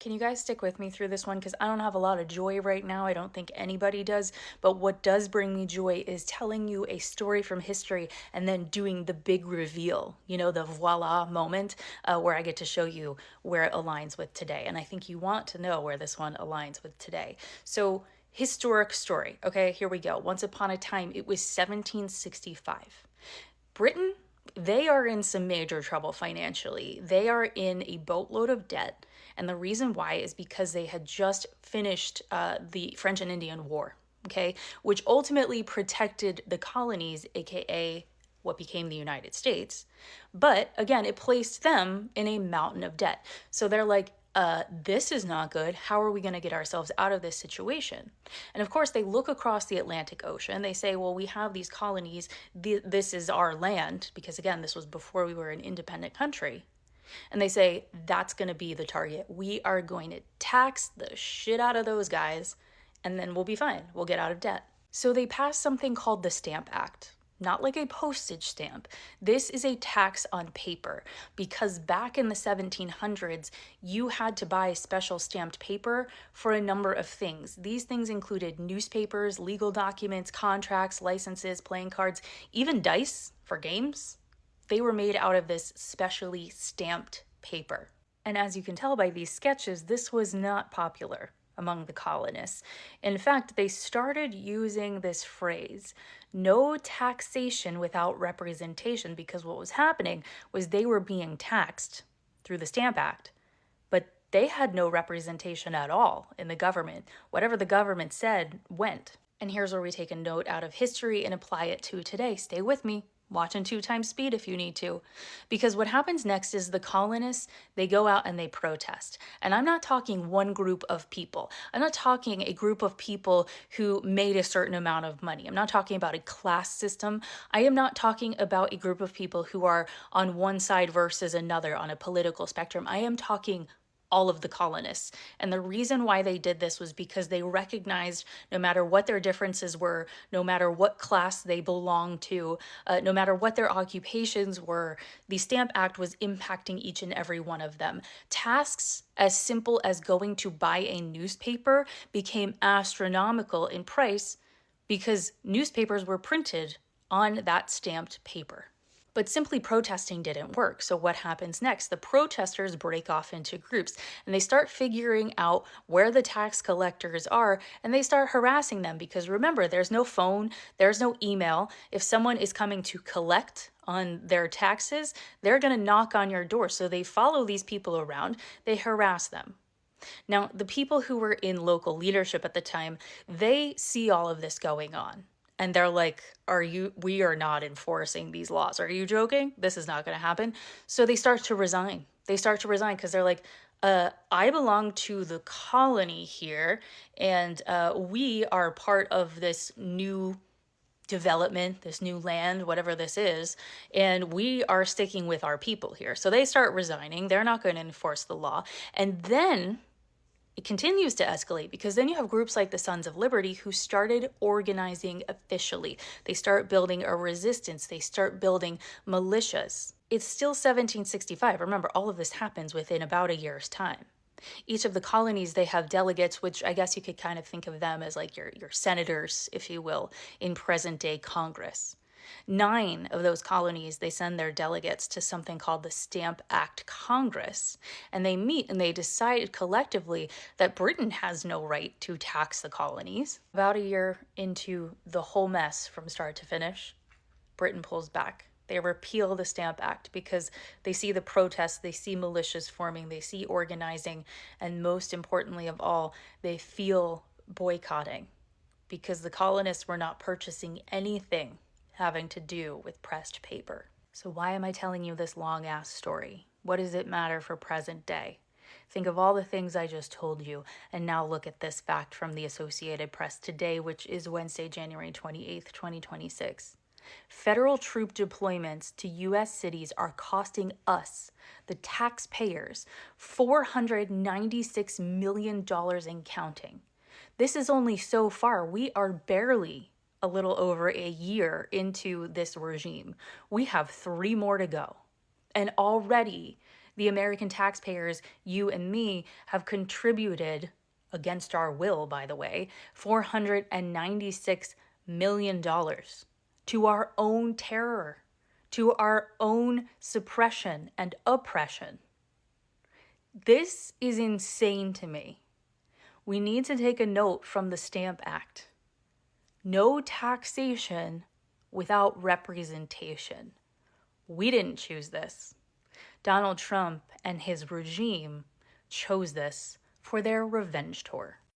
Can you guys stick with me through this one? Because I don't have a lot of joy right now. I don't think anybody does. But what does bring me joy is telling you a story from history and then doing the big reveal, the voila moment where I get to show you where it aligns with today. And I think you want to know where this one aligns with today. So, historic story. Okay, here we go. Once upon a time, it was 1765. Britain, they are in some major trouble financially. They are in a boatload of debt. And the reason why is because they had just finished the French and Indian War, okay, which ultimately protected the colonies, aka what became the United States. But again, it placed them in a mountain of debt. So they're like, this is not good. How are we going to get ourselves out of this situation? And of course, they look across the Atlantic Ocean. They say, well, we have these colonies. This is our land, because again, this was before we were an independent country. And they say, that's going to be the target. We are going to tax the shit out of those guys, and then we'll be fine. We'll get out of debt. So they passed something called the Stamp Act. Not like a postage stamp. This is a tax on paper because back in the 1700s, you had to buy special stamped paper for a number of things. These things included newspapers, legal documents, contracts, licenses, playing cards, even dice for games. They were made out of this specially stamped paper. And as you can tell by these sketches, this was not popular among the colonists. In fact, they started using this phrase, no taxation without representation, because what was happening was they were being taxed through the Stamp Act, but they had no representation at all in the government. Whatever the government said went. And here's where we take a note out of history and apply it to today. Stay with me. Watch in 2 times speed if you need to. Because what happens next is the colonists, they go out and they protest. And I'm not talking one group of people. I'm not talking a group of people who made a certain amount of money. I'm not talking about a class system. I am not talking about a group of people who are on one side versus another on a political spectrum. I am talking all of the colonists. And the reason why they did this was because they recognized no matter what their differences were, no matter what class they belonged to, no matter what their occupations were, the Stamp Act was impacting each and every one of them. Tasks as simple as going to buy a newspaper became astronomical in price because newspapers were printed on that stamped paper. But simply protesting didn't work. So what happens next? The protesters break off into groups and they start figuring out where the tax collectors are and they start harassing them because remember, there's no phone, there's no email. If someone is coming to collect on their taxes, they're going to knock on your door. So they follow these people around, they harass them. Now, the people who were in local leadership at the time, they see all of this going on. And they're like, we are not enforcing these laws. Are you joking? This is not going to happen. So they start to resign. They start to resign because they're like, I belong to the colony here, and we are part of this new development, this new land, whatever this is, and we are sticking with our people here. So they start resigning. They're not going to enforce the law. And then it continues to escalate because then you have groups like the Sons of Liberty who started organizing officially. They start building a resistance. They start building militias. It's still 1765. Remember, all of this happens within about a year's time. Each of the colonies, they have delegates, which I guess you could kind of think of them as like your senators, if you will, in present day Congress. 9 of those colonies, they send their delegates to something called the Stamp Act Congress. And they meet and they decide collectively that Britain has no right to tax the colonies. About a year into the whole mess from start to finish, Britain pulls back. They repeal the Stamp Act because they see the protests, they see militias forming, they see organizing, and most importantly of all, they feel boycotting because the colonists were not purchasing anything having to do with pressed paper. So why am I telling you this long ass story? What does it matter for present day? Think of all the things I just told you, and now look at this fact from the Associated Press today, which is Wednesday, January 28th, 2026. Federal troop deployments to U.S. cities are costing us, the taxpayers, $496 million and counting. This is only so far. We are barely a little over a year into this regime. We have 3 more to go. And already The American taxpayers, you and me, have contributed, against our will, by the way, $496 million to our own terror, to our own suppression and oppression. This is insane to me. We need to take a note from the Stamp Act. No taxation without representation. We didn't choose this. Donald Trump and his regime chose this for their revenge tour.